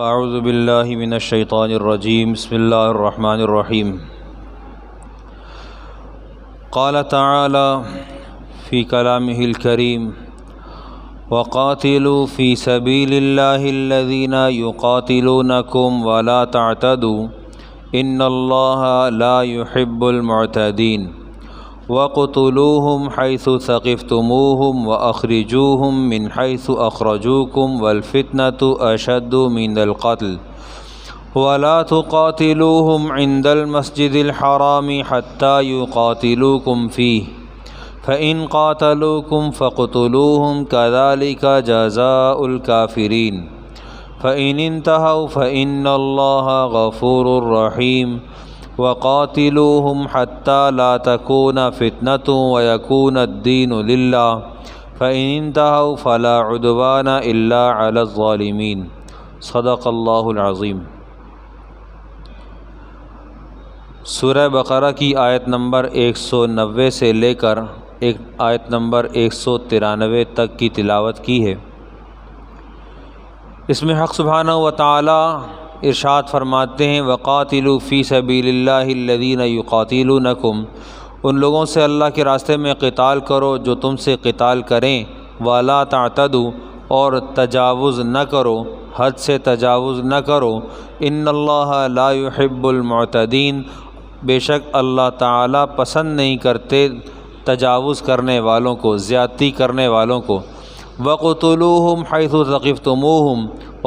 اعوذ باللہ من الشیطان الرجیم بسم اللہ الرحمن الرحیم قال تعالی فی کلامہ الکریم وقاتلوا فی سبیل اللہ الذین یقاتلونکم ولا تعتدوا ان اللہ لا يحب المعتدین وَاقْتُلُوهُمْ حَيْثُ ثَقِفْتُمُوهُمْ وَأَخْرِجُوهُمْ مِنْ حَيْثُ أَخْرَجُوكُمْ وَالْفِتْنَةُ أَشَدُّ مِنَ الْقَتْلِ وَلَا تُقَاتِلُوهُمْ عِنْدَ الْمَسْجِدِ الْحَرَامِ حَتَّى يُقَاتِلُوكُمْ فِيهِ فَإِنْ قَاتَلُوكُمْ فَاقْتُلُوهُمْ كَذَلِكَ جَزَاءُ الْكَافِرِينَ فَإِنِ انْتَهَوْا فَإِنَّ اللَّهَ غَفُورٌ رَحِيمٌ وَقَاتِلُوهُمْ حَتَّى لَا تَكُونَ فِتْنَةٌ وَيَكُونَ الدِّينُ لِلَّهِ فَإِنِ انْتَهَوْا فَلَا عُدْوَانَ إِلَّا عَلَى الظَّالِمِينَ صدق اللہ العظیم۔ سورہ بقرہ کی آیت نمبر 190 سے لے کر آیت نمبر 193 تک کی تلاوت کی ہے۔ اس میں حق سبحانہ و تعالی ارشاد فرماتے ہیں وَقَاتِلُوا فِي سَبِيلِ اللَّهِ الَّذِينَ يُقَاتِلُونَكُمْ، ان لوگوں سے اللہ کے راستے میں قتال کرو جو تم سے قتال کریں، وَلَا تَعْتَدُوا، اور تجاوز نہ کرو، حد سے تجاوز نہ کرو، ان اللہ لا يحب المعتدین، بے شک اللہ تعالی پسند نہیں کرتے تجاوز کرنے والوں کو، زیادتی کرنے والوں کو۔ وَاقْتُلُوهُمْ حَيْثُ ثَقِفْتُمُوهُمْ،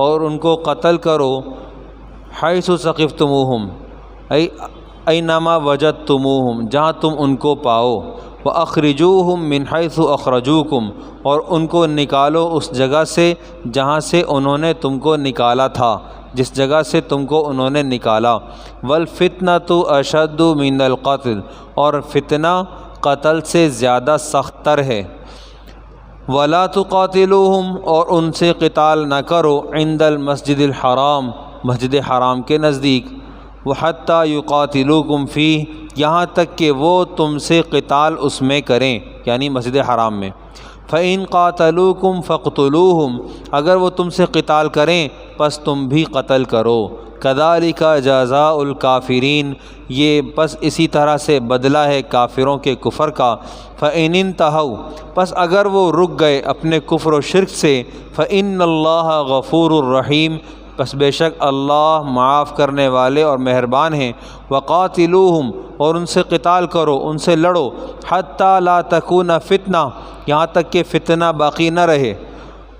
اور ان کو قتل کرو حیث ثقفتموہم اینما وجدتموہم، جہاں تم ان کو پاؤ، واخرجوہم من حیث اخرجوکم، اور ان کو نکالو اس جگہ سے جہاں سے انہوں نے تم کو نکالا تھا، جس جگہ سے تم کو انہوں نے نکالا۔ والفتنۃ اشد من القتل، اور فتنہ قتل سے زیادہ سخت تر ہے۔ ولا تقاتلوہم، اور ان سے قتال نہ کرو، عند المسجد الحرام، مسجد حرام کے نزدیک، وحتیٰ یقاتلوکم فیہ، یہاں تک کہ وہ تم سے قتال اس میں کریں، یعنی مسجد حرام میں۔ فَإِن قَاتَلُوكُمْ فَاقْتُلُوهُمْ، اگر وہ تم سے قتال کریں پس تم بھی قتل کرو۔ كَذَلِكَ جَزَاءُ الْكَافِرِينَ، یہ پس اسی طرح سے بدلہ ہے کافروں کے کفر کا۔ فَإِنِ انْتَهَوْا، پس اگر وہ رک گئے اپنے کفر و شرک سے، فَإِنَّ اللَّهَ غَفُورٌ رَحِيمٌ، پس بے شک اللہ معاف کرنے والے اور مہربان ہیں۔ وَقَاتِلُوهُمْ، اور ان سے قتال کرو، ان سے لڑو، حَتَّى لَا تَكُونَ فِتْنَةٌ، یہاں تک کہ فتنہ باقی نہ رہے،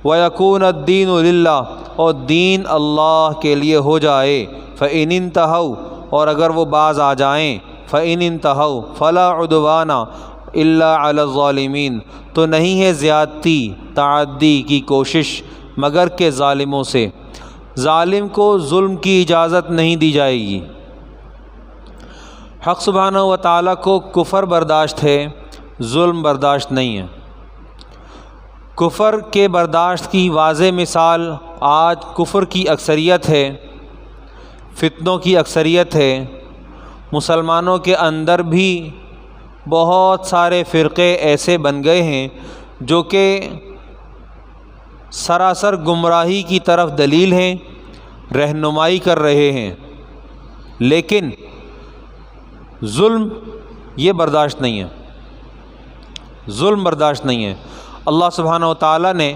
وَيَكُونَ الدِّينُ لِلَّهِ، اور دین اللہ کے لیے ہو جائے۔ فَإِنِ انْتَهَوْا، اور اگر وہ باز آ جائیں، فَإِنِ انْتَهَوْا فَلَا عُدْوَانَ إِلَّا عَلَى الظَّالِمِينَ، تو نہیں ہے زیادتی تعدی کی کوشش مگر کہ ظالموں سے، ظالم کو ظلم کی اجازت نہیں دی جائے گی۔ حق سبحانہ و تعالیٰ کو کفر برداشت ہے، ظلم برداشت نہیں ہے۔ کفر کے برداشت کی واضح مثال آج کفر کی اکثریت ہے، فتنوں کی اکثریت ہے۔ مسلمانوں کے اندر بھی بہت سارے فرقے ایسے بن گئے ہیں جو کہ سراسر گمراہی کی طرف دلیل ہیں، رہنمائی کر رہے ہیں، لیکن ظلم یہ برداشت نہیں ہے، ظلم برداشت نہیں ہے۔ اللہ سبحانہ و تعالیٰ نے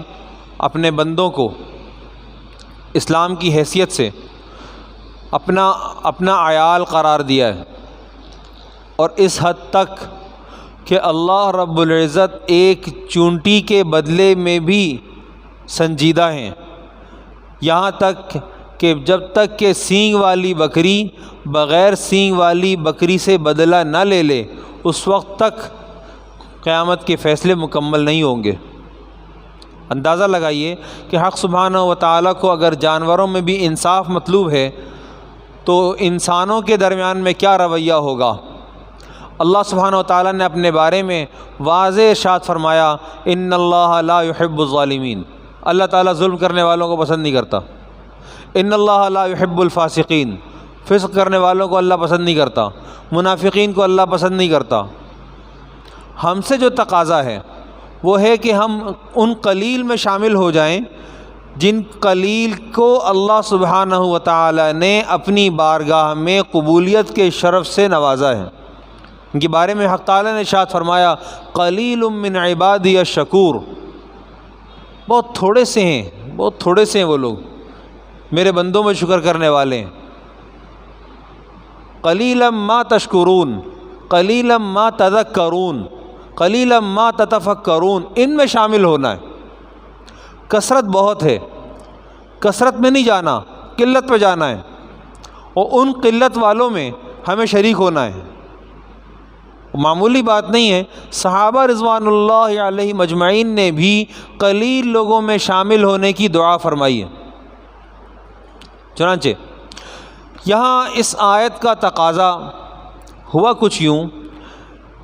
اپنے بندوں کو اسلام کی حیثیت سے اپنا عیال قرار دیا ہے، اور اس حد تک کہ اللہ رب العزت ایک چونٹی کے بدلے میں بھی سنجیدہ ہیں، یہاں تک کہ جب تک کہ سینگ والی بکری بغیر سینگ والی بکری سے بدلہ نہ لے لے، اس وقت تک قیامت کے فیصلے مکمل نہیں ہوں گے۔ اندازہ لگائیے کہ حق سبحانہ و تعالیٰ کو اگر جانوروں میں بھی انصاف مطلوب ہے تو انسانوں کے درمیان میں کیا رویہ ہوگا۔ اللہ سبحانہ و تعالیٰ نے اپنے بارے میں واضح ارشاد فرمایا ان اللہ لا يحب الظالمین، اللہ تعالیٰ ظلم کرنے والوں کو پسند نہیں کرتا۔ ان اللہ لا يحب الفاسقین، فسق کرنے والوں کو اللہ پسند نہیں کرتا، منافقین کو اللہ پسند نہیں کرتا۔ ہم سے جو تقاضا ہے وہ ہے کہ ہم ان قلیل میں شامل ہو جائیں جن قلیل کو اللہ سبحانہ و تعالی نے اپنی بارگاہ میں قبولیت کے شرف سے نوازا ہے۔ ان کے بارے میں حق تعالی نے ارشاد فرمایا قلیل من عبادی الشکور، بہت تھوڑے سے ہیں وہ لوگ میرے بندوں میں شکر کرنے والے ہیں۔ قلیلا ما تشکرون، قلیلا ما تذکرون، قلیلا ما تتفکرون، ان میں شامل ہونا ہے۔ کثرت بہت ہے، کثرت میں نہیں جانا، قلت پہ جانا ہے، اور ان قلت والوں میں ہمیں شریک ہونا ہے۔ معمولی بات نہیں ہے، صحابہ رضوان اللہ علیہ مجمعین نے بھی قلیل لوگوں میں شامل ہونے کی دعا فرمائی ہے۔ چنانچہ یہاں اس آیت کا تقاضا ہوا کچھ یوں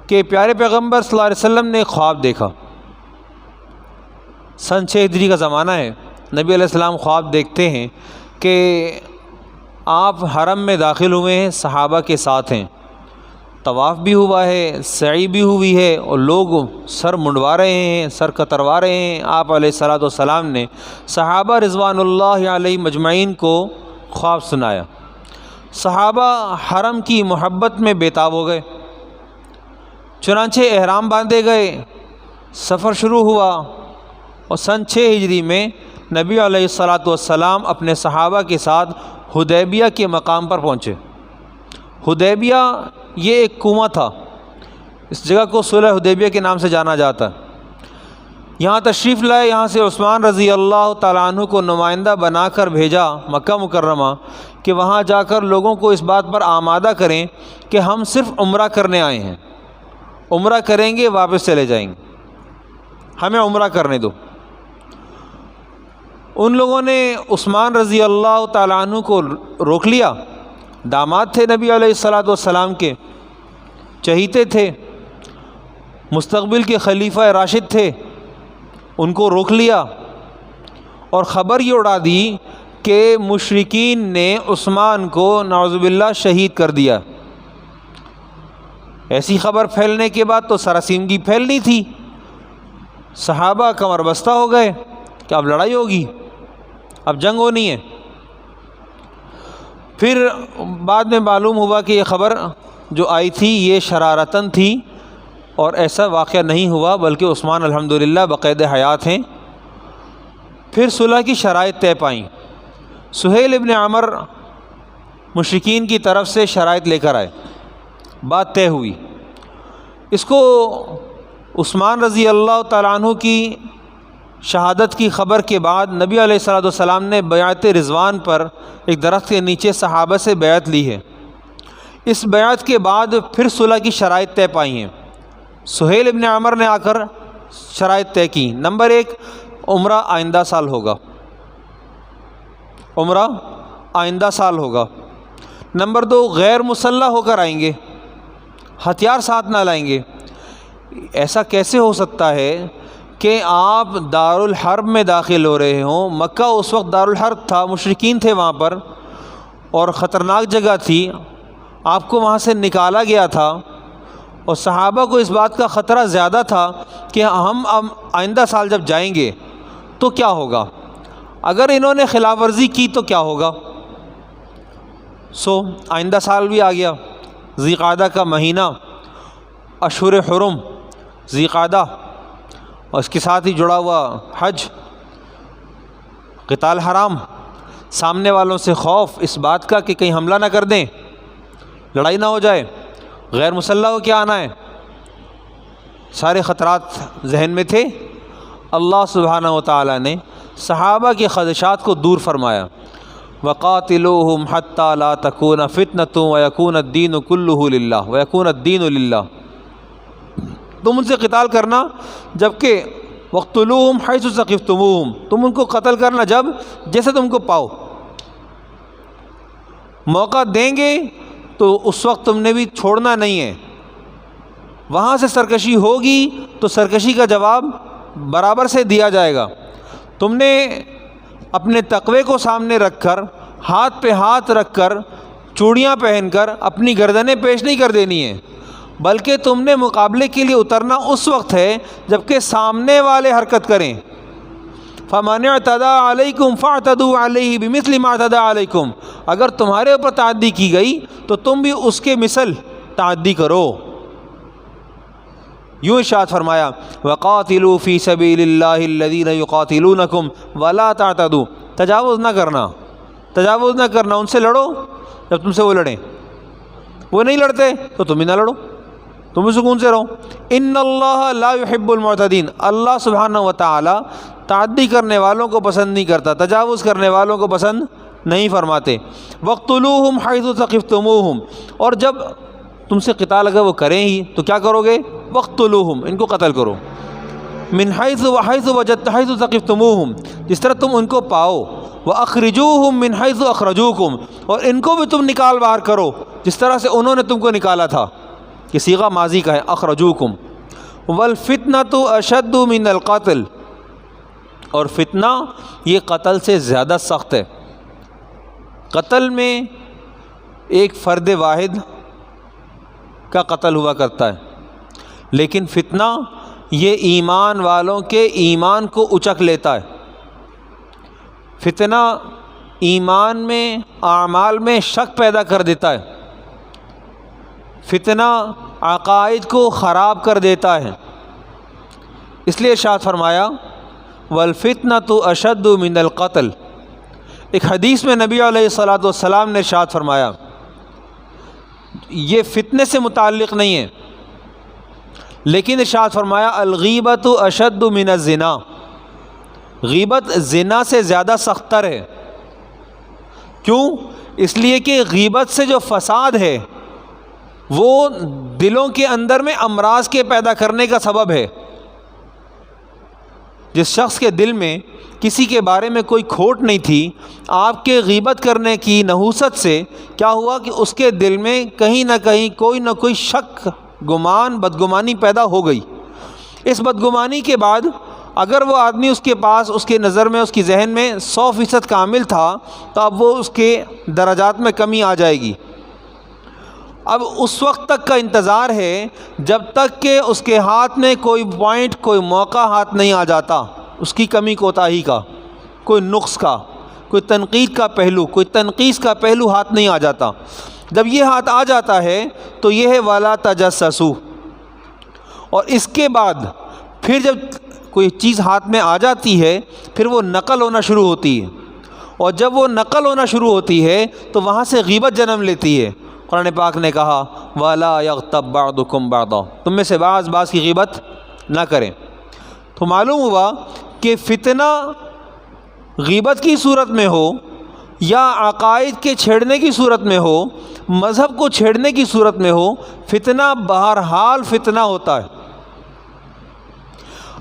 کہ پیارے پیغمبر صلی اللہ علیہ وسلم نے خواب دیکھا۔ سن 6 ہجری کا زمانہ ہے، نبی علیہ السلام خواب دیکھتے ہیں کہ آپ حرم میں داخل ہوئے ہیں، صحابہ کے ساتھ ہیں، طواف بھی ہوا ہے، سعی بھی ہوئی ہے، اور لوگ سر منڈوا رہے ہیں، سر کتروا رہے ہیں۔ آپ علیہ الصلوۃ والسلام نے صحابہ رضوان اللہ علیہ مجمعین کو خواب سنایا۔ صحابہ حرم کی محبت میں بےتاب ہو گئے، چنانچہ احرام باندھے گئے، سفر شروع ہوا، اور سن 6 ہجری میں نبی علیہ الصلوۃ والسلام اپنے صحابہ کے ساتھ حدیبیہ کے مقام پر پہنچے۔ حدیبیہ یہ ایک کنواں تھا، اس جگہ کو صلح حدیبیہ کے نام سے جانا جاتا ہے۔ یہاں تشریف لائے، یہاں سے عثمان رضی اللہ تعالیٰ عنہ کو نمائندہ بنا کر بھیجا مکہ مکرمہ کہ وہاں جا کر لوگوں کو اس بات پر آمادہ کریں کہ ہم صرف عمرہ کرنے آئے ہیں، عمرہ کریں گے واپس چلے جائیں گے، ہمیں عمرہ کرنے دو۔ ان لوگوں نے عثمان رضی اللہ تعالیٰ عنہ کو روک لیا، داماد تھے نبی علیہ الصلوۃ والسلام کے، چہیتے تھے، مستقبل کے خلیفہ راشد تھے، ان کو روک لیا اور خبر یہ اڑا دی کہ مشرکین نے عثمان کو نعوذ باللہ شہید کر دیا۔ ایسی خبر پھیلنے کے بعد تو سراسیمگی پھیلنی تھی، صحابہ کمر بستہ ہو گئے کہ اب لڑائی ہوگی، اب جنگ ہونی ہے۔ پھر بعد میں معلوم ہوا کہ یہ خبر جو آئی تھی یہ شرارتاً تھی، اور ایسا واقعہ نہیں ہوا، بلکہ عثمان الحمدللہ بقید حیات ہیں۔ پھر صلح کی شرائط طے پائیں، سہیل ابن عمر مشرکین کی طرف سے شرائط لے کر آئے، بات طے ہوئی۔ اس کو عثمان رضی اللہ تعالیٰ عنہ کی شہادت کی خبر کے بعد نبی علیہ الصلوۃ والسلام نے بیعت رضوان پر ایک درخت کے نیچے صحابہ سے بیعت لی ہے۔ اس بیعت کے بعد پھر صلح کی شرائط طے پائی ہیں۔ سہیل ابن عمر نے آ کر شرائط طے کی، نمبر 1 عمرہ آئندہ سال ہوگا، عمرہ آئندہ سال ہوگا۔ نمبر 2 غیر مسلح ہو کر آئیں گے، ہتھیار ساتھ نہ لائیں گے۔ ایسا کیسے ہو سکتا ہے کہ آپ دارالحرب میں داخل ہو رہے ہوں؟ مکہ اس وقت دارالحرب تھا، مشرکین تھے وہاں پر، اور خطرناک جگہ تھی، آپ کو وہاں سے نکالا گیا تھا، اور صحابہ کو اس بات کا خطرہ زیادہ تھا کہ ہم اب آئندہ سال جب جائیں گے تو کیا ہوگا، اگر انہوں نے خلاف ورزی کی تو کیا ہوگا۔ آئندہ سال بھی آ گیا، ذی قعدہ کا مہینہ، اشہر حرم، ذی قعدہ، اور اس کے ساتھ ہی جڑا ہوا حج، قتال حرام، سامنے والوں سے خوف اس بات کا کہ کہیں حملہ نہ کر دیں، لڑائی نہ ہو جائے، غیر مسلح ہو کے آنا ہے، سارے خطرات ذہن میں تھے۔ اللہ سبحانہ و تعالیٰ نے صحابہ کے خدشات کو دور فرمایا، وَقَاتِلُوهُمْ حَتَّى لَا تَكُونَ فِتْنَةٌ وَيَكُونَ الدِّينُ كُلُّهُ لِلَّهِ وَيَكُونَ الدِّينُ لِلَّهِ۔ تم ان سے قتال کرنا، جبکہ وَاقْتُلُوهُمْ حَيْثُ ثَقِفْتُمُوهُمْ، تم ان کو قتل کرنا جب جیسے تم کو پاؤ، موقع دیں گے تو اس وقت تم نے بھی چھوڑنا نہیں ہے، وہاں سے سرکشی ہوگی تو سرکشی کا جواب برابر سے دیا جائے گا۔ تم نے اپنے تقوی کو سامنے رکھ کر، ہاتھ پہ ہاتھ رکھ کر، چوڑیاں پہن کر اپنی گردنیں پیش نہیں کر دینی ہیں، بلکہ تم نے مقابلے کے لیے اترنا اس وقت ہے جب کہ سامنے والے حرکت کریں۔ فَمَنِ اعْتَدَىٰ عَلَيْكُمْ فَاعْتَدُوا عَلَيْهِ بِمِثْلِ مَا اعْتَدَىٰ عَلَيْكُمْ، اگر تمہارے اوپر تعدی کی گئی تو تم بھی اس کے مثل تعدی کرو۔ یوں ارشاد فرمایا وَقَاتِلُوا فِي سَبِيلِ اللَّهِ الَّذِينَ يُقَاتِلُونَكُمْ وَلَا تَعْتَدُوا، تجاوز نہ کرنا، تجاوز نہ کرنا، ان سے لڑو جب تم سے وہ لڑیں، وہ نہیں لڑتے تو تم بھی نہ لڑو، تم بھی سکون سے رہو۔ ان اللہ لا يحب المعتدین، اللہ سبحانہ و تعالی تعدی کرنے والوں کو پسند نہیں کرتا، تجاوز کرنے والوں کو پسند نہیں فرماتے۔ وَاقْتُلُوهُمْ حَيْثُ ثَقِفْتُمُوهُمْ، اور جب تم سے قتال اگر وہ کریں ہی تو کیا کرو گے؟ وَاقْتُلُوهُمْ، ان کو قتل کرو۔ من حَيْثُ ثَقِفْتُمُوهُمْ، جس طرح تم ان کو پاؤ۔ وَأَخْرِجُوهُمْ مِنْ حَيْثُ أَخْرَجُوكُمْ، اور ان کو بھی تم نکال باہر کرو جس طرح سے انہوں نے تم کو نکالا تھا۔ یہ صیغہ ماضی کا ہے، اخرجوکم۔ وَالْفِتْنَةُ أَشَدُّ مِنَ الْقَتْلِ، اور فتنہ یہ قتل سے زیادہ سخت ہے۔ قتل میں ایک فرد واحد کا قتل ہوا کرتا ہے، لیکن فتنہ یہ ایمان والوں کے ایمان کو اچک لیتا ہے۔ فتنہ ایمان میں، اعمال میں شک پیدا کر دیتا ہے، فتنہ عقائد کو خراب کر دیتا ہے۔ اس لیے ارشاد فرمایا وَالْفِتْنَةُ أَشَدُّ مِنَ الْقَتْلِ، ایک حدیث میں نبی علیہ الصلاۃ والسلام نے ارشاد فرمایا، یہ فتنے سے متعلق نہیں ہے، لیکن ارشاد فرمایا الغیبۃ اشد من الزنا، غیبت زنا سے زیادہ سخت تر ہے۔ کیوں؟ اس لیے کہ غیبت سے جو فساد ہے وہ دلوں کے اندر میں امراض کے پیدا کرنے کا سبب ہے۔ جس شخص کے دل میں کسی کے بارے میں کوئی کھوٹ نہیں تھی، آپ کے غیبت کرنے کی نحوست سے کیا ہوا کہ اس کے دل میں کہیں نہ کہیں کوئی نہ کوئی شک، گمان، بدگمانی پیدا ہو گئی۔ اس بدگمانی کے بعد اگر وہ آدمی اس کے پاس، اس کے نظر میں، اس کی ذہن میں 100% کامل تھا تو اب وہ اس کے درجات میں کمی آ جائے گی۔ اب اس وقت تک کا انتظار ہے جب تک کہ اس کے ہاتھ میں کوئی پوائنٹ، کوئی موقع ہاتھ نہیں آ جاتا اس کی کمی کوتاہی کا، کوئی نقص کا، کوئی تنقید کا پہلو، کوئی تنقیص کا پہلو ہاتھ نہیں آ جاتا۔ جب یہ ہاتھ آ جاتا ہے تو یہ ہے وَلَا تَجَسَّسُوا، اور اس کے بعد پھر جب کوئی چیز ہاتھ میں آ جاتی ہے پھر وہ نقل ہونا شروع ہوتی ہے، اور جب وہ نقل ہونا شروع ہوتی ہے تو وہاں سے غیبت جنم لیتی ہے۔ قرآن پاک نے کہا وَلَا يَغْتَبْ بَعْضُكُمْ بَعْضًا، تم میں سے بعض کی غیبت نہ کریں۔ تو معلوم ہوا کہ فتنہ غیبت کی صورت میں ہو یا عقائد کے چھیڑنے کی صورت میں ہو، مذہب کو چھیڑنے کی صورت میں ہو، فتنہ بہرحال فتنہ ہوتا ہے۔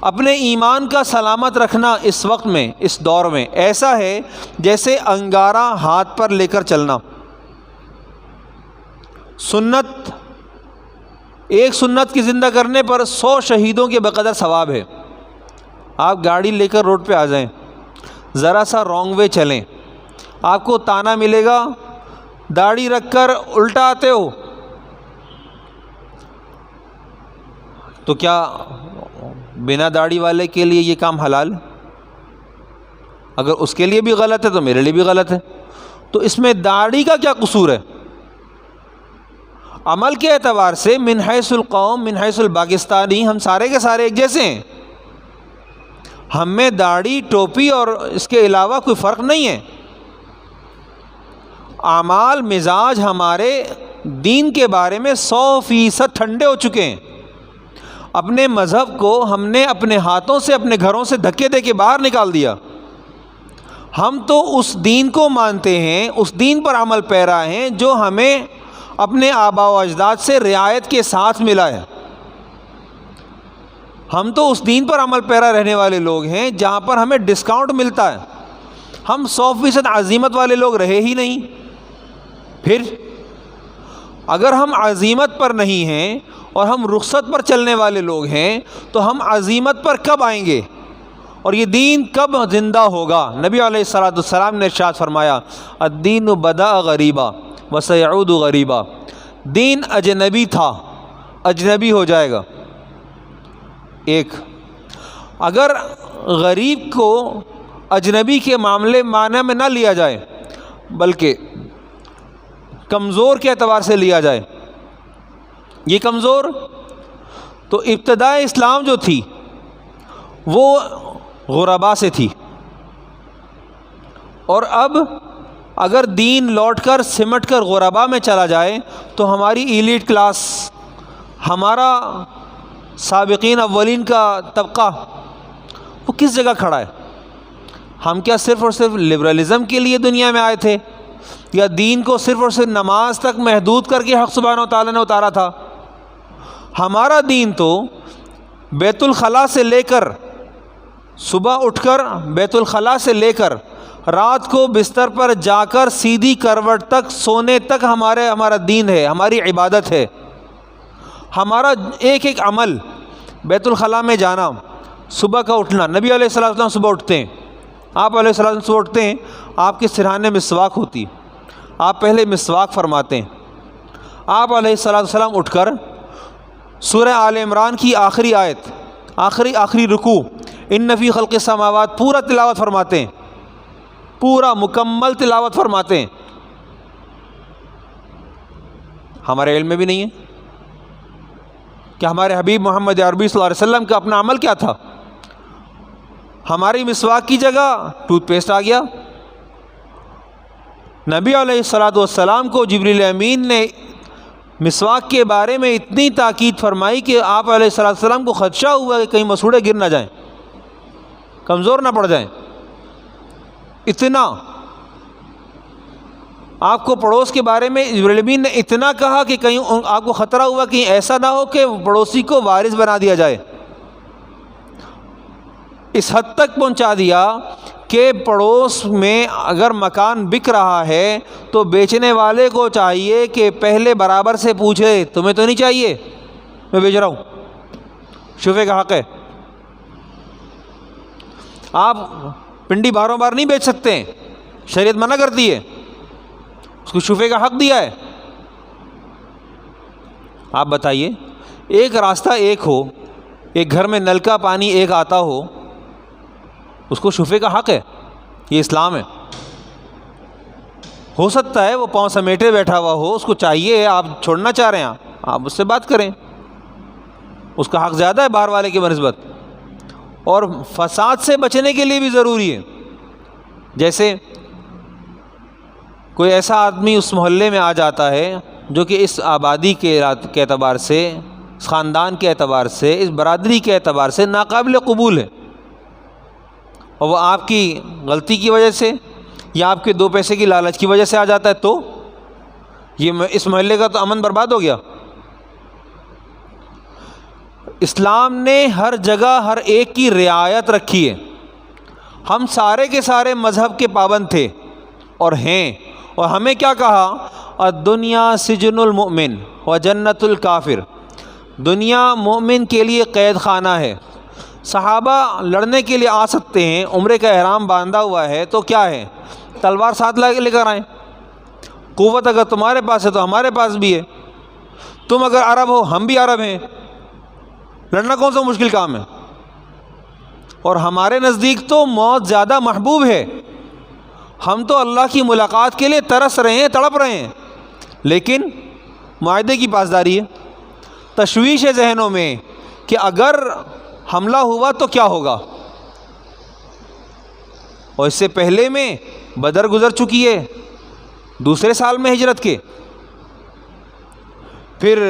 اپنے ایمان کا سلامت رکھنا اس وقت میں، اس دور میں ایسا ہے جیسے انگارہ ہاتھ پر لے کر چلنا۔ سنت، ایک سنت کی زندہ کرنے پر 100 شہیدوں کے بقدر ثواب ہے۔ آپ گاڑی لے کر روڈ پہ آ جائیں، ذرا سا رانگ وے چلیں، آپ کو تانا ملے گا داڑھی رکھ کر الٹا آتے ہو۔ تو کیا بنا داڑھی والے کے لیے یہ کام حلال؟ اگر اس کے لیے بھی غلط ہے تو میرے لیے بھی غلط ہے۔ تو اس میں داڑھی کا کیا قصور ہے؟ عمل کے اعتبار سے من حیث القوم من حیث الپاکستانی ہم سارے کے سارے ایک جیسے ہیں، ہم میں داڑھی، ٹوپی اور اس کے علاوہ کوئی فرق نہیں ہے۔ اعمال، مزاج ہمارے دین کے بارے میں 100% ٹھنڈے ہو چکے ہیں۔ اپنے مذہب کو ہم نے اپنے ہاتھوں سے، اپنے گھروں سے دھکے دے کے باہر نکال دیا۔ ہم تو اس دین کو مانتے ہیں، اس دین پر عمل پیرا ہیں جو ہمیں اپنے آباء و اجداد سے رعایت کے ساتھ ملا ہے۔ ہم تو اس دین پر عمل پیرا رہنے والے لوگ ہیں جہاں پر ہمیں ڈسکاؤنٹ ملتا ہے۔ ہم 100% عزیمت والے لوگ رہے ہی نہیں۔ پھر اگر ہم عزیمت پر نہیں ہیں اور ہم رخصت پر چلنے والے لوگ ہیں تو ہم عزیمت پر کب آئیں گے اور یہ دین کب زندہ ہوگا؟ نبی علیہ الصلاۃ والسلام نے ارشاد فرمایا الدین بدأ غریبا وسیعود غریبا، دین اجنبی تھا، اجنبی ہو جائے گا۔ ایک، اگر غریب کو اجنبی کے معنی میں نہ لیا جائے بلکہ کمزور کے اعتبار سے لیا جائے۔ یہ کمزور تو ابتدائے اسلام جو تھی وہ غربا سے تھی، اور اب اگر دین لوٹ کر سمٹ کر غربا میں چلا جائے تو ہماری ایلیٹ کلاس، ہمارا سابقین اولین کا طبقہ وہ کس جگہ کھڑا ہے؟ ہم کیا صرف اور صرف لبرلزم کے لیے دنیا میں آئے تھے، یا دین کو صرف اور صرف نماز تک محدود کر کے حق سبحانہ و تعالیٰ نے اتارا تھا؟ ہمارا دین تو بیت الخلاء سے لے کر، صبح اٹھ کر بیت الخلاء سے لے کر رات کو بستر پر جا کر سیدھی کروٹ تک سونے تک ہمارا دین ہے، ہماری عبادت ہے۔ ہمارا ایک ایک عمل، بیت الخلاء میں جانا، صبح کا اٹھنا، نبی علیہ الصلوۃ والسلام صبح اٹھتے ہیں، آپ علیہ الصلوۃ والسلام صبح اٹھتے ہیں، آپ کے سرہانے مسواک ہوتی، آپ پہلے مسواک فرماتے ہیں، آپ علیہ الصلوۃ والسلام اٹھ کر سورہ آل عمران کی آخری آیت، آخری رکوع، ان فی خلق السماوات، پورا تلاوت فرماتے ہیں، پورا مکمل تلاوت فرماتے ہیں۔ ہمارے علم میں بھی نہیں ہے کہ ہمارے حبیب محمد عربی صلی اللہ علیہ وسلم کا اپنا عمل کیا تھا۔ ہماری مسواک کی جگہ ٹوتھ پیسٹ آ گیا۔ نبی علیہ الصلوۃ والسلام کو جبریل امین نے مسواک کے بارے میں اتنی تاکید فرمائی کہ آپ علیہ الصلوۃ والسلام کو خدشہ ہوا کہ کہیں مسوڑے گر نہ جائیں، کمزور نہ پڑ جائیں۔ اتنا آپ کو پڑوس کے بارے میں جبریل امین نے اتنا کہا کہ کہیں آپ کو خطرہ ہوا کہ ایسا نہ ہو کہ پڑوسی کو وارث بنا دیا جائے۔ اس حد تک پہنچا دیا کہ پڑوس میں اگر مکان بک رہا ہے تو بیچنے والے کو چاہیے کہ پہلے برابر سے پوچھے، تمہیں تو نہیں چاہیے، میں بیچ رہا ہوں، شفے کا حق ہے۔ آپ پنڈی باروں بار نہیں بیچ سکتے ہیں، شریعت منع کرتی ہے، اس کو شفے کا حق دیا ہے۔ آپ بتائیے، ایک راستہ ایک ہو، ایک گھر میں نل کا پانی ایک آتا ہو، اس کو شفے کا حق ہے؟ یہ اسلام ہے۔ ہو سکتا ہے وہ پاؤں سمیٹے بیٹھا ہوا ہو، اس کو چاہیے، آپ چھوڑنا چاہ رہے ہیں، آپ اس سے بات کریں، اس کا حق زیادہ ہے باہر والے کی بنسبت۔ اور فساد سے بچنے کے لیے بھی ضروری ہے، جیسے کوئی ایسا آدمی اس محلے میں آ جاتا ہے جو کہ اس آبادی کے اعتبار سے، اس خاندان کے اعتبار سے، اس برادری کے اعتبار سے ناقابل قبول ہے، اور وہ آپ کی غلطی کی وجہ سے یا آپ کے دو پیسے کی لالچ کی وجہ سے آ جاتا ہے، تو یہ اس محلے کا تو امن برباد ہو گیا۔ اسلام نے ہر جگہ ہر ایک کی رعایت رکھی ہے۔ ہم سارے کے سارے مذہب کے پابند تھے اور ہیں، اور ہمیں کیا کہا؟ الدنیا سجن المؤمن و جنت الکافر، دنیا مومن کے لیے قید خانہ ہے۔ صحابہ لڑنے کے لیے آ سکتے ہیں، عمرے کا احرام باندھا ہوا ہے تو کیا ہے، تلوار ساتھ لے کر آئیں، قوت اگر تمہارے پاس ہے تو ہمارے پاس بھی ہے، تم اگر عرب ہو ہم بھی عرب ہیں، لڑنا کون سا مشکل کام ہے؟ اور ہمارے نزدیک تو موت زیادہ محبوب ہے، ہم تو اللہ کی ملاقات کے لیے ترس رہے ہیں، تڑپ رہے ہیں، لیکن معاہدے کی پاسداری ہے۔ تشویش ہے ذہنوں میں کہ اگر حملہ ہوا تو کیا ہوگا، اور اس سے پہلے میں بدر گزر چکی ہے، دوسرے سال میں ہجرت کے، پھر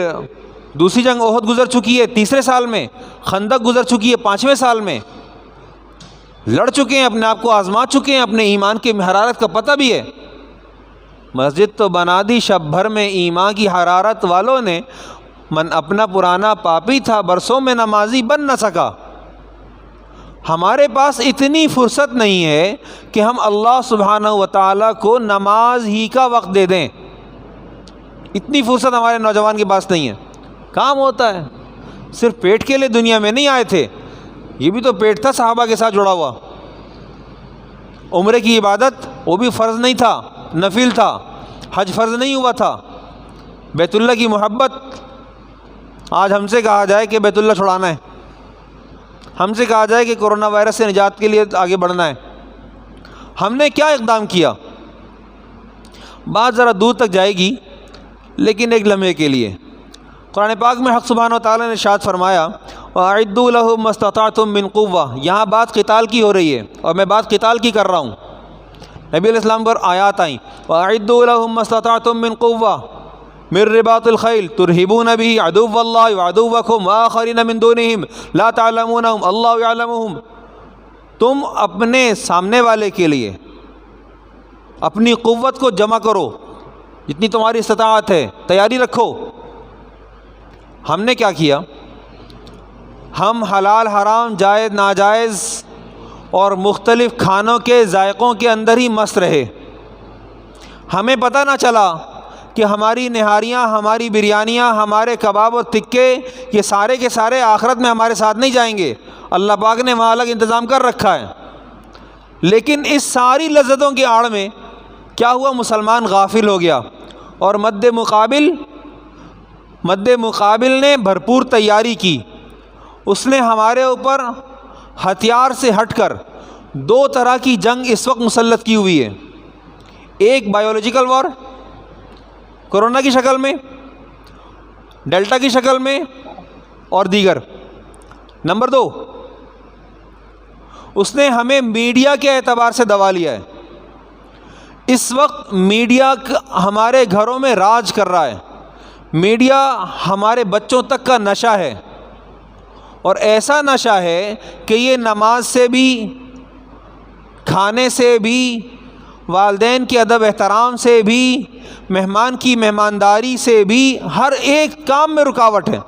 دوسری جنگ احد گزر چکی ہے تیسرے سال میں، خندق گزر چکی ہے 5ویں سال میں، لڑ چکے ہیں، اپنے آپ کو آزما چکے ہیں، اپنے ایمان کی حرارت کا پتہ بھی ہے۔ مسجد تو بنا دی شب بھر میں ایمان کی حرارت والوں نے، من اپنا پرانا پاپی تھا برسوں میں نمازی بن نہ سکا۔ ہمارے پاس اتنی فرصت نہیں ہے کہ ہم اللہ سبحانہ و تعالیٰ کو نماز ہی کا وقت دے دیں، اتنی فرصت ہمارے نوجوان کے پاس نہیں ہے۔ کام ہوتا ہے، صرف پیٹ کے لیے دنیا میں نہیں آئے تھے، یہ بھی تو پیٹ تھا صحابہ کے ساتھ جڑا ہوا۔ عمرے کی عبادت وہ بھی فرض نہیں تھا، نفل تھا، حج فرض نہیں ہوا تھا۔ بیت اللہ کی محبت، آج ہم سے کہا جائے کہ بیت اللہ چھڑانا ہے، ہم سے کہا جائے کہ کورونا وائرس سے نجات کے لیے آگے بڑھنا ہے، ہم نے کیا اقدام کیا؟ بات ذرا دور تک جائے گی لیکن ایک لمحے کے لیے قرآن پاک میں حق سبحانہ و تعالیٰ نے ارشاد فرمایا وَأَعِدُّوا لَهُم مَّا اسْتَطَعْتُم مِّن قُوَّةٍ، یہاں بات قتال کی ہو رہی ہے اور میں بات قتال کی کر رہا ہوں۔ نبی علیہ السلام پر آیات آئیں وَأَعِدُّوا لَهُم مَّا اسْتَطَعْتُم مِّن قُوَّةٍ مِّن رِّبَاطِ الْخَيْلِ تُرْهِبُونَ بِهِ عَدُوَّ اللَّهِ وَعَدُوَّكُمْ وَآخَرِينَ مِن دُونِهِمْ لَا تَعْلَمُونَهُمْ اللَّهُ يَعْلَمُهُمْ، تم اپنے سامنے والے کے لیے اپنی قوت کو جمع کرو، جتنی تمہاری استطاعت ہے تیاری رکھو۔ ہم نے کیا کیا؟ ہم حلال حرام جائز ناجائز اور مختلف کھانوں کے ذائقوں کے اندر ہی مست رہے۔ ہمیں پتہ نہ چلا کہ ہماری نہاریاں، ہماری بریانیاں، ہمارے کباب اور تکے یہ سارے کے سارے آخرت میں ہمارے ساتھ نہیں جائیں گے، اللہ پاک نے وہاں الگ انتظام کر رکھا ہے۔ لیکن اس ساری لذتوں کی آڑ میں کیا ہوا؟ مسلمان غافل ہو گیا اور مد مقابل نے بھرپور تیاری کی۔ اس نے ہمارے اوپر ہتھیار سے ہٹ کر دو طرح کی جنگ اس وقت مسلط کی ہوئی ہے، ایک بایولوجیکل وار کورونا کی شکل میں، ڈیلٹا کی شکل میں اور دیگر۔ نمبر 2، اس نے ہمیں میڈیا کے اعتبار سے دبا لیا ہے۔ اس وقت میڈیا ہمارے گھروں میں راج کر رہا ہے، میڈیا ہمارے بچوں تک کا نشہ ہے، اور ایسا نشہ ہے کہ یہ نماز سے بھی، کھانے سے بھی، والدین کے ادب احترام سے بھی، مہمان کی مہمانداری سے بھی، ہر ایک کام میں رکاوٹ ہے،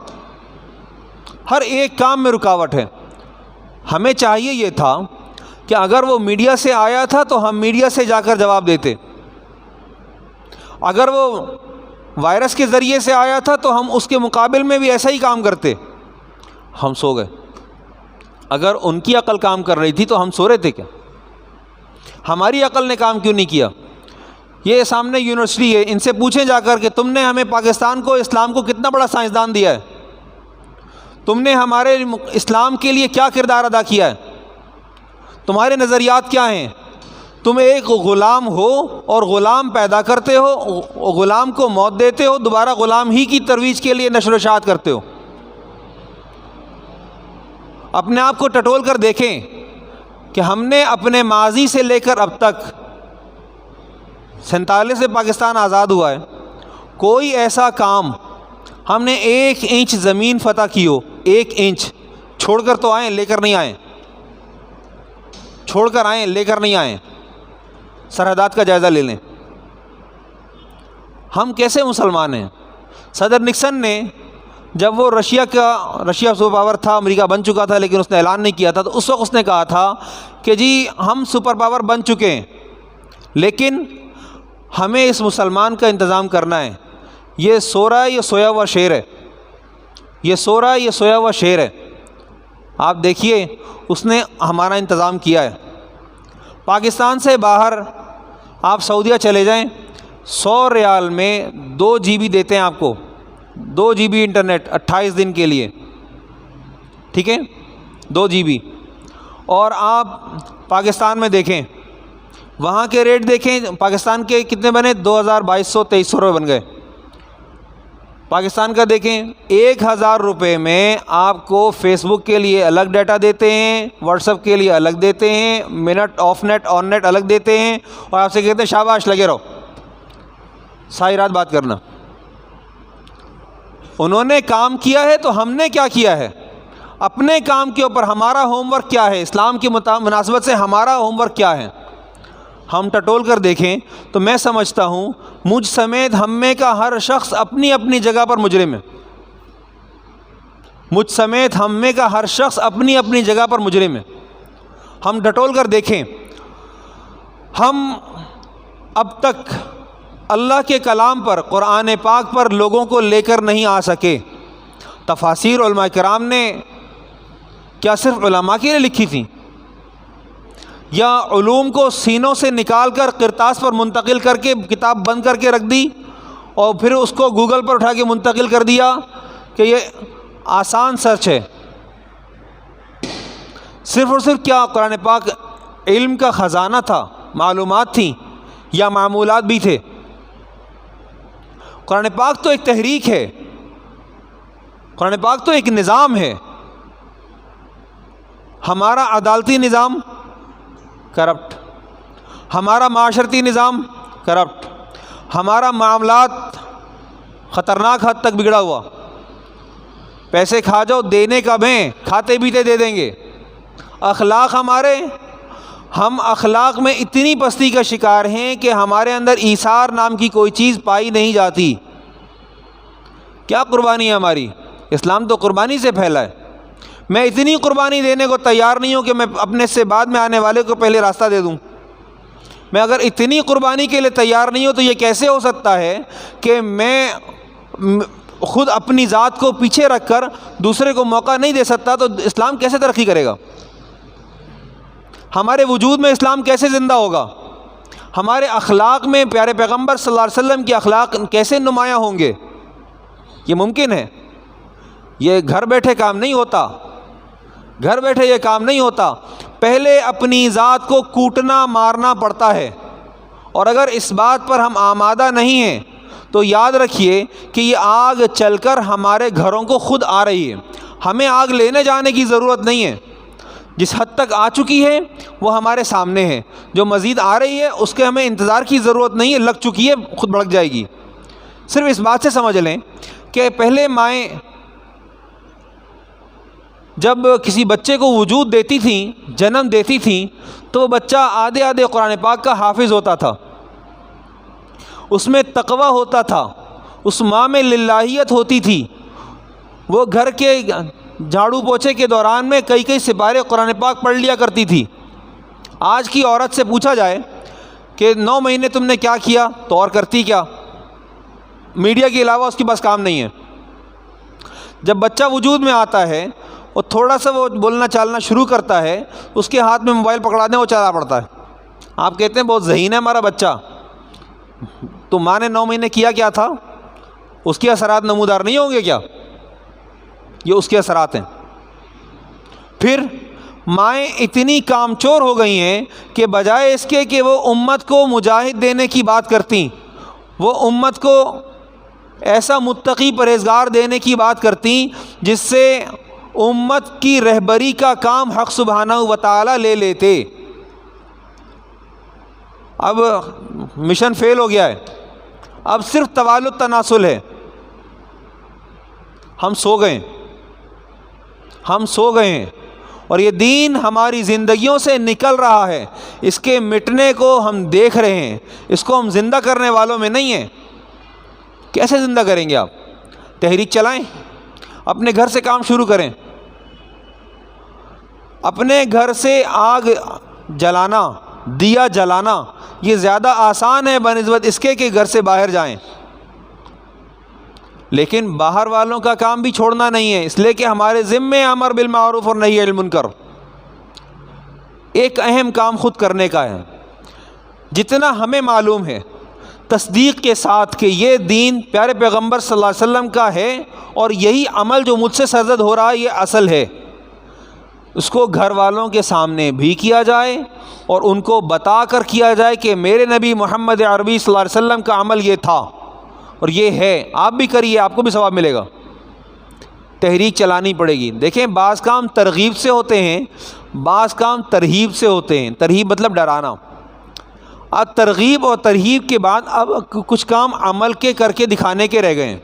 ہر ایک کام میں رکاوٹ ہے۔ ہمیں چاہیے یہ تھا کہ اگر وہ میڈیا سے آیا تھا تو ہم میڈیا سے جا کر جواب دیتے، اگر وہ وائرس کے ذریعے سے آیا تھا تو ہم اس کے مقابل میں بھی ایسا ہی کام کرتے۔ ہم سو گئے۔ اگر ان کی عقل کام کر رہی تھی تو ہم سو رہے تھے کیا؟ ہماری عقل نے کام کیوں نہیں کیا؟ یہ سامنے یونیورسٹی ہے، ان سے پوچھیں جا کر کہ تم نے ہمیں پاکستان کو، اسلام کو کتنا بڑا سائنسدان دیا ہے، تم نے ہمارے اسلام کے لیے کیا کردار ادا کیا ہے، تمہارے نظریات کیا ہیں؟ تم ایک غلام ہو اور غلام پیدا کرتے ہو، غلام کو موت دیتے ہو، دوبارہ غلام ہی کی ترویج کے لیے نشر و اشاعت کرتے ہو۔ اپنے آپ کو ٹٹول کر دیکھیں کہ ہم نے اپنے ماضی سے لے کر اب تک 47 سے پاکستان آزاد ہوا ہے، کوئی ایسا کام ہم نے 1 انچ زمین فتح کی ہو، 1 انچ چھوڑ کر تو آئیں، لے کر نہیں آئیں، چھوڑ کر آئیں، لے کر نہیں آئیں۔ سرحدات کا جائزہ لے لیں، ہم کیسے مسلمان ہیں؟ صدر نکسن نے جب وہ رشیا سپر پاور تھا، امریکہ بن چکا تھا لیکن اس نے اعلان نہیں کیا تھا، تو اس وقت اس نے کہا تھا کہ جی ہم سپر پاور بن چکے ہیں لیکن ہمیں اس مسلمان کا انتظام کرنا ہے، یہ سو رہا ہے، یہ سویا ہوا شیر ہے، یہ سو رہا ہے، یہ سویا ہوا شیر ہے۔ آپ دیکھیے اس نے ہمارا انتظام کیا ہے۔ پاکستان سے باہر آپ سعودیہ چلے جائیں، 100 ریال میں 2 GB دیتے ہیں آپ کو، 2 GB انٹرنیٹ 28 دن کے لیے، ٹھیک ہے، 2 GB۔ اور آپ پاکستان میں دیکھیں، وہاں کے ریٹ دیکھیں، پاکستان کے کتنے بنے؟ 2200-2300 روپے بن گئے۔ پاکستان کا دیکھیں، 1000 روپے میں آپ کو فیس بک کے لیے الگ ڈیٹا دیتے ہیں، واٹس ایپ کے لیے الگ دیتے ہیں، minute off net on net الگ دیتے ہیں، اور آپ سے کہتے ہیں شاباش لگے رہو، ساری رات بات کرنا۔ انہوں نے کام کیا ہے تو ہم نے کیا کیا ہے؟ اپنے کام کے اوپر ہمارا ہوم ورک کیا ہے؟ اسلام کی مناسبت سے ہمارا ہوم ورک کیا ہے؟ ہم ٹٹول کر دیکھیں تو میں سمجھتا ہوں مجھ سمیت ہم میں کا ہر شخص اپنی اپنی جگہ پر مجرم ہے، مجھ سمیت ہم میں کا ہر شخص اپنی اپنی جگہ پر مجرم ہے۔ ہم ٹٹول کر دیکھیں، ہم اب تک اللہ کے کلام پر، قرآن پاک پر لوگوں کو لے کر نہیں آ سکے۔ تفاسیر علماء کرام نے کیا صرف علماء کے لیے لکھی تھیں، یا علوم کو سینوں سے نکال کر کرتاس پر منتقل کر کے کتاب بند کر کے رکھ دی اور پھر اس کو گوگل پر اٹھا کے منتقل کر دیا کہ یہ آسان سرچ ہے؟ صرف اور صرف کیا قرآن پاک علم کا خزانہ تھا، معلومات تھیں یا معمولات بھی تھے؟ قرآن پاک تو ایک تحریک ہے، قرآن پاک تو ایک نظام ہے۔ ہمارا عدالتی نظام کرپٹ، ہمارا معاشرتی نظام کرپٹ، ہمارا معاملات خطرناک حد تک بگڑا ہوا۔ پیسے کھا جاؤ، دینے کب ہیں؟ کھاتے پیتے دے دیں گے۔ اخلاق ہمارے، ہم اخلاق میں اتنی پستی کا شکار ہیں کہ ہمارے اندر ایثار نام کی کوئی چیز پائی نہیں جاتی۔ کیا قربانی ہے ہماری؟ اسلام تو قربانی سے پھیلا ہے۔ میں اتنی قربانی دینے کو تیار نہیں ہوں کہ میں اپنے سے بعد میں آنے والے کو پہلے راستہ دے دوں۔ میں اگر اتنی قربانی کے لیے تیار نہیں ہوں تو یہ کیسے ہو سکتا ہے کہ میں خود اپنی ذات کو پیچھے رکھ کر دوسرے کو موقع نہیں دے سکتا؟ تو اسلام کیسے ترقی کرے گا؟ ہمارے وجود میں اسلام کیسے زندہ ہوگا؟ ہمارے اخلاق میں پیارے پیغمبر صلی اللہ علیہ وسلم کے اخلاق کیسے نمایاں ہوں گے؟ یہ ممکن ہے؟ یہ گھر بیٹھے کام نہیں ہوتا، گھر بیٹھے یہ کام نہیں ہوتا۔ پہلے اپنی ذات کو کوٹنا مارنا پڑتا ہے، اور اگر اس بات پر ہم آمادہ نہیں ہیں تو یاد رکھیے کہ یہ آگ چل کر ہمارے گھروں کو خود آ رہی ہے۔ ہمیں آگ لینے جانے کی ضرورت نہیں ہے، جس حد تک آ چکی ہے وہ ہمارے سامنے ہے، جو مزید آ رہی ہے اس کے ہمیں انتظار کی ضرورت نہیں ہے، لگ چکی ہے خود بھڑک جائے گی۔ صرف اس بات سے سمجھ لیں کہ پہلے مائیں جب کسی بچے کو وجود دیتی تھیں، جنم دیتی تھیں، تو وہ بچہ آدھے آدھے قرآن پاک کا حافظ ہوتا تھا، اس میں تقوی ہوتا تھا، اس ماں میں للہیت ہوتی تھی۔ وہ گھر کے جھاڑو پوچھے کے دوران میں کئی سپارے قرآن پاک پڑھ لیا کرتی تھی۔ آج کی عورت سے پوچھا جائے کہ 9 مہینے تم نے کیا کیا، تو اور کرتی کیا؟ میڈیا کے علاوہ اس کے پاس کام نہیں ہے۔ جب بچہ وجود میں آتا ہے اور تھوڑا سا وہ بولنا چالنا شروع کرتا ہے، اس کے ہاتھ میں موبائل پکڑا دیں وہ چلا پڑتا ہے۔ آپ کہتے ہیں بہت ذہین ہے ہمارا بچہ، تو ماں نے 9 مہینے کیا کیا تھا؟ اس کے اثرات نمودار نہیں ہوں گے کیا؟ یہ اس کے اثرات ہیں۔ پھر مائیں اتنی کام چور ہو گئی ہیں کہ بجائے اس کے کہ وہ امت کو مجاہد دینے کی بات کرتی، وہ امت کو ایسا متقی پرہیزگار دینے کی بات کرتی جس سے امت کی رہبری کا کام حق سبحانہ و تعالی لے لیتے۔ اب مشن فیل ہو گیا ہے، اب صرف توالد تناسل ہے۔ ہم سو گئے، ہم سو گئے ہیں، اور یہ دین ہماری زندگیوں سے نکل رہا ہے۔ اس کے مٹنے کو ہم دیکھ رہے ہیں، اس کو ہم زندہ کرنے والوں میں نہیں ہیں۔ کیسے زندہ کریں گے آپ؟ تحریک چلائیں، اپنے گھر سے کام شروع کریں۔ اپنے گھر سے آگ جلانا، دیا جلانا، یہ زیادہ آسان ہے بنسبت اس کے کہ گھر سے باہر جائیں۔ لیکن باہر والوں کا کام بھی چھوڑنا نہیں ہے، اس لیے کہ ہمارے ذمے امر بالمعروف اور نہی عن المنکر۔ ایک اہم کام خود کرنے کا ہے۔ جتنا ہمیں معلوم ہے تصدیق کے ساتھ کہ یہ دین پیارے پیغمبر صلی اللہ علیہ وسلم کا ہے، اور یہی عمل جو مجھ سے سرزد ہو رہا ہے یہ اصل ہے، اس کو گھر والوں کے سامنے بھی کیا جائے اور ان کو بتا کر کیا جائے کہ میرے نبی محمد عربی صلی اللہ علیہ وسلم کا عمل یہ تھا اور یہ ہے، آپ بھی کریے، آپ کو بھی ثواب ملے گا۔ تحریک چلانی پڑے گی۔ دیکھیں بعض کام ترغیب سے ہوتے ہیں، بعض کام ترہیب سے ہوتے ہیں۔ ترہیب مطلب ڈرانا۔ اب ترغیب اور ترہیب کے بعد اب کچھ کام عمل کے کر کے دکھانے کے رہ گئے ہیں،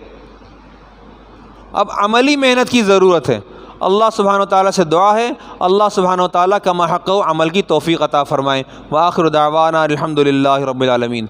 اب عملی محنت کی ضرورت ہے۔ اللہ سبحانہ و تعالیٰ سے دعا ہے اللہ سبحانہ و تعالیٰ کما حق عمل کی توفیق عطا فرمائے۔ وآخر دعوانا الحمد للہ رب العالمین۔